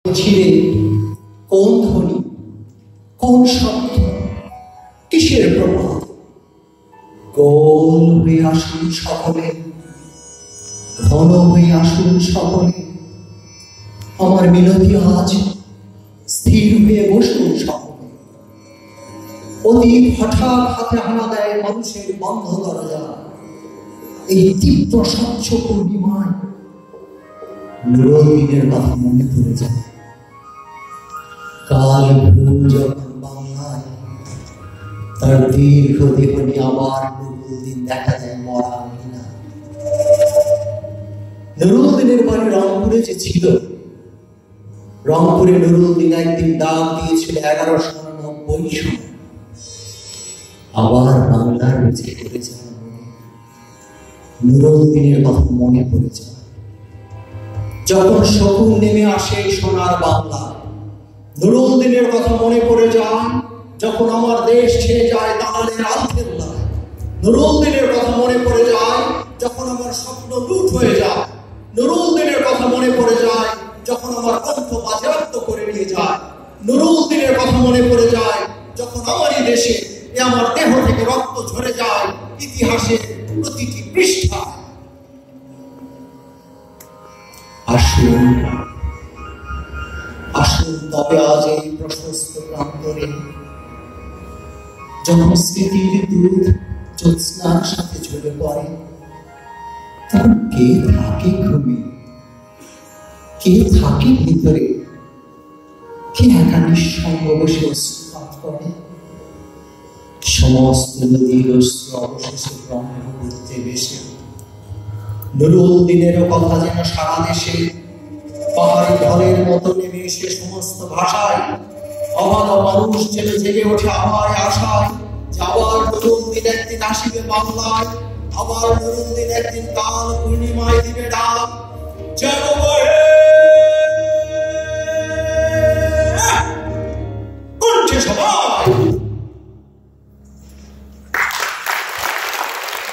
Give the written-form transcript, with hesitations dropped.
ছিলেন কোন ধ্বনি, কোন শব্দ, কিসের প্রভাব? গোল হয়ে আসুন সকলে, ঘন হয়ে আসুন সকলে, আমার মিনতি আজ স্থির হয়ে বসুন সকলে। অতি হঠাৎ হাতে হানা দেয় মানুষের বন্ধ দরজা। এই তীব্র স্বচ্ছ পূর্ণিমায় নুরুদ্দিনের কথা মনে পড়ে যায়। কাল ভোর যখন বাংলায় তার দীর্ঘ দেহ নিয়ে আবার নুরুদ্দিন দেখা যায় মরা কিনা। নুরুদ্দিনের বাড়ি রংপুরে যে ছিল, রংপুরে নুরুদ্দিন একদিন ডাক দিয়েছিল 1190 সালে। আবার বাংলার বেঁচে পড়ে যায় নুরুদ্দিনের কথা মনে পড়ে যায়। যখন শকুন নেমে আসে সোনার বাংলা, নুরুদ্দিনের কথা মনে পড়ে যায়। যখন আমার দেশ ছেড়ে যায় দালালের আলখেল্লায়, নুরুদ্দিনের কথা মনে পড়ে যায়। যখন আমার স্বপ্ন লুট হয়ে যায়, নুরুদ্দিনের কথা মনে পড়ে যায়। যখন আমার কণ্ঠ বাজেয়াপ্ত করে নিয়ে যায়, নুরুদ্দিনের কথা মনে পড়ে যায়। যখন আমারই দেশে আমার দেহ থেকে রক্ত ঝরে যায় ইতিহাসের প্রতিটি পৃষ্ঠায়। আসুন আসুন তবে আজ এই প্রশস্ত প্রান্তরে, যখন স্মৃতির দুধ জ্যোৎস্নার সাথে ঝরে পড়ে, তখন কে থাকে ঘুমে, কে থাকে ভিতরে, কে একা নিঃসঙ্গ বসে অশ্রুপাত করে। সমস্ত নদীর অশ্রু অবশেষে ব্রহ্মপুত্রে ভেসে। নুরুদ্দিনেরও কথা যেন সারা দেশে পাহাড়ি ঢলের মতো নেমে এসে সমস্ত ভাষায় অবাধ মানুষ যেন জেগে ওঠে আমার আশায় যে আবার নুরুদ্দিন একদিন আসিবে বাংলায়, আবার নুরুদ্দিন একদিন কাল পূর্ণিমায় দিবে ডাক। যেন কণ্ঠে সবাই